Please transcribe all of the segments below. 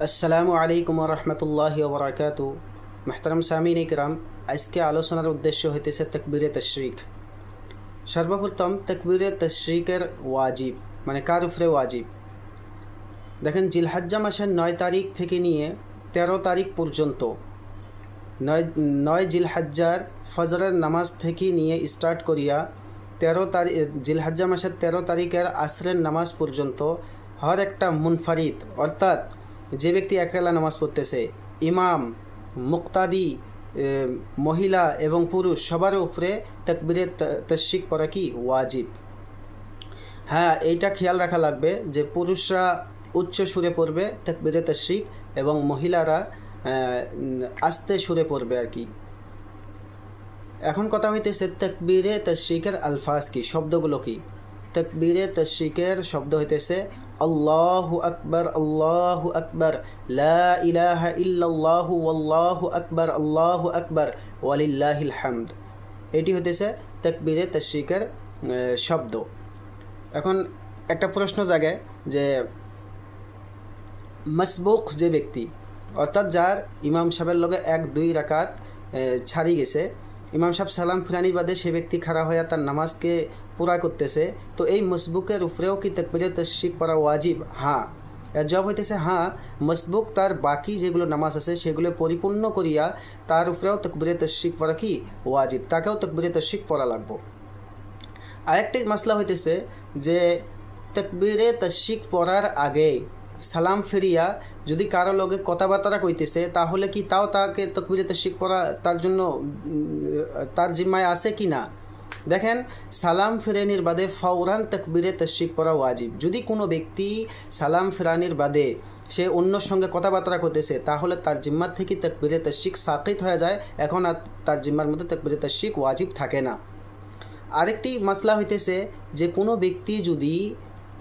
আসসালামু আলাইকুম রহমতুল্লাহি ওবরাকাতু। মেহতারাম সামিন ইকরাম, আজকে আলোচনার উদ্দেশ্য হইতেছে তাকবীরে তশরিক। সর্বপ্রথম তাকবীরে তশরিকের ওয়াজিব মানে কার উপরে ওয়াজিব। দেখেন, জিলহজ্জা মাসের 9 তারিখ থেকে নিয়ে 13 তারিখ পর্যন্ত, নয় জিলহজ্জার ফজরের নামাজ থেকে নিয়ে স্টার্ট করিয়া 13 তারিখ জিলহজ্জা মাসের 13 তারিখের আসরের নামাজ পর্যন্ত হর একটা মুনফারিদ, অর্থাৎ যে ব্যক্তি একলা নামাজ পড়তেছে, ইমাম, মুক্তাদি, মহিলা এবং পুরুষ সবার উপরে তাকবীরে তশরিক পড়া কি ওয়াজিব। হ্যাঁ, এইটা খেয়াল রাখা লাগবে যে পুরুষরা উচ্চ সুরে পড়বে তাকবীরে তশরিক এবং মহিলারা আস্তে সুরে পড়বে আর কি। এখন কথা হইতেছে তাকবীরে তশরিকের আলফাজ কি, শব্দগুলো কি। তাকবীরে তশরিকের শব্দ হইতেছে আল্লাহু আকবার, আল্লাহু আকবার, লা ইলাহা ইল্লাল্লাহু ওয়াল্লাহু আকবার, আল্লাহু আকবার, ওয়ালিল্লাহিল হামদ। এটি হইতেছে তাকবীরে তশরিকের শব্দ। এখন একটা প্রশ্ন জাগে যে মাসবুক যে ব্যক্তি, অর্থাৎ যার ইমাম সাহেবের লগে 1-2 রাকাত ছাড়ি গেছে, ইমাম সাহেব সালাম ফিরানির বাদে সে ব্যক্তি খাড়া হইয়া তার নামাজকে পুরা করতেছে, তো এই মসবুকের উপরেও কি তাকবীরে তশরিক পড়া ওয়াজিব? হ্যাঁ, এর জবাব হইতেছে হ্যাঁ। মসবুক তার বাকি যেগুলো নামাজ আছে সেগুলো পরিপূর্ণ করিয়া তার উপরেও তাকবীরে তশরিক পড়া কি ওয়াজিব, তাকেও তাকবীরে তশরিক পড়া লাগবে। আরেকটি মাসলা হইতেছে যে তাকবীরে তশরিক পড়ার আগে সালাম ফিরিয়া যদি কারো লগে কথাবার্তা কইতেছে, তাহলে কি তাও তাকে তাকবীরে তশরিক পড়া তার জন্য তার জিম্মায় আছে কি না। দেখেন, সালাম ফিরানির বাদে ফৌরান তাকবীরে তশরিক পড়া ওয়াজিব। যদি কোনো ব্যক্তি সালাম ফিরানির বাদে সে অন্যর সঙ্গে কথাবার্তা করতেছে, তাহলে তার জিম্মার থেকে তাকবীরে তশরিক সাকিত হয়ে যায়, এখন আর তার জিম্মার মধ্যে তাকবীরে তশরিক ওয়াজিব থাকে না। আরেকটি মাসলা হইতেছে যে কোনো ব্যক্তি যদি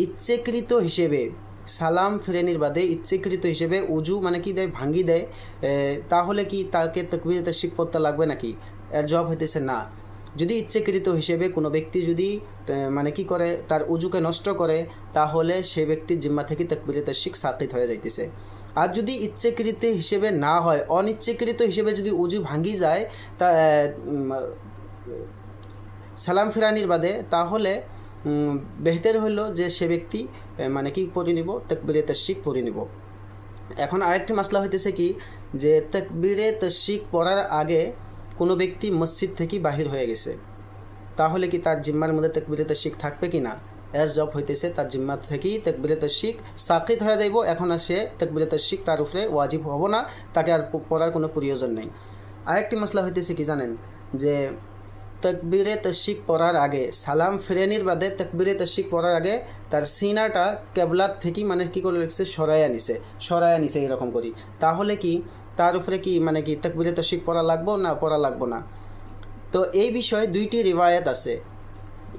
ইচ্ছেকৃত হিসেবে সালাম ফিরানির বাদে ইচ্ছেকৃত হিসেবে উজু মানে কি দেয়, ভাঙ্গি দেয়, তাহলে কি তাকে তাকবীরে তশরিক পড়তে লাগবে নাকি? এর জবাব হইতেছে না। যদি ইচ্ছেকৃত হিসেবে কোনো ব্যক্তি যদি মানে কি করে, তার উজুকে নষ্ট করে, তাহলে সে ব্যক্তির জিম্মা থেকে তাকবীরে তশরিক সাকিত হয়ে যাইতেছে। আর যদি ইচ্ছেকৃত হিসেবে না হয়, অনিচ্ছাকৃত হিসেবে যদি উজু ভাঙ্গি যায় তা সালাম ফিরানির বাদে, তাহলে বেহতের হইল যে সে ব্যক্তি মানে কি পড়ে নিব, তাকবীরে তশরিক পড়ে নিব। এখন আরেকটি মাসলা হইতেছে কি যে তাকবীরে তশরিক পড়ার আগে কোনো ব্যক্তি মসজিদ থেকে বাহির হয়ে গেছে, তাহলে কি তার জিম্মার মধ্যে তাকবীরে তশরিক থাকবে কি না? এর জব হইতেছে তার জিম্মা থেকেই তাকবীরে তশরিক সাকিত হয়ে যাইব, এখন আর সে তাকবীরে তশরিক তার উপরে ওয়াজিব হব না, তাকে আর পড়ার কোনো প্রয়োজন নেই। আরেকটি মাসলা হইতেছে কি জানেন, যে তাকবীরে তশরিক পড়ার আগে সালাম ফিরানির বাদে তাকবীরে তশরিক পড়ার আগে তার সিনাটা কেবলার থেকে মানে কি করে রেখেছে, সরায়া নিছে এরকম করি, তাহলে কি তার উপরে কি মানে কি তাকবীরে তশরিক পড়া লাগবো না পড়া লাগবো না? তো এই বিষয়ে 2টি রিওয়ায়াত আছে।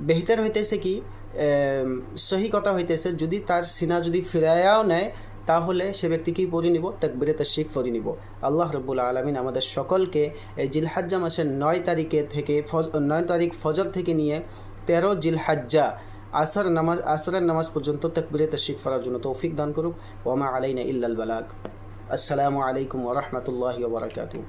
বেহতার হইতেছে কি সহি কথা হইতেছে যদি তার সিনা যদি ফিরায়াও নেয়, তাহলে সে ব্যক্তি কি পড়ে নিব, তাকবীরে তশরিক পড়ে নিব। আল্লাহ রাব্বুল আলামিন আমাদের সকলকে এই জিলহজ্জা মাসের 9 তারিখে থেকে 9 তারিখ ফজর থেকে নিয়ে 13 জিলহজ্জা আসরের নামাজ পর্যন্ত তাকবীরে তশরিক পড়ার জন্য তৌফিক দান করুক। ওয়া মা আলাইনা ইল্লাল বালাগ। আসসালামু আলাইকুম ওয়া রাহমাতুল্লাহি ওয়া বারাকাতুহু।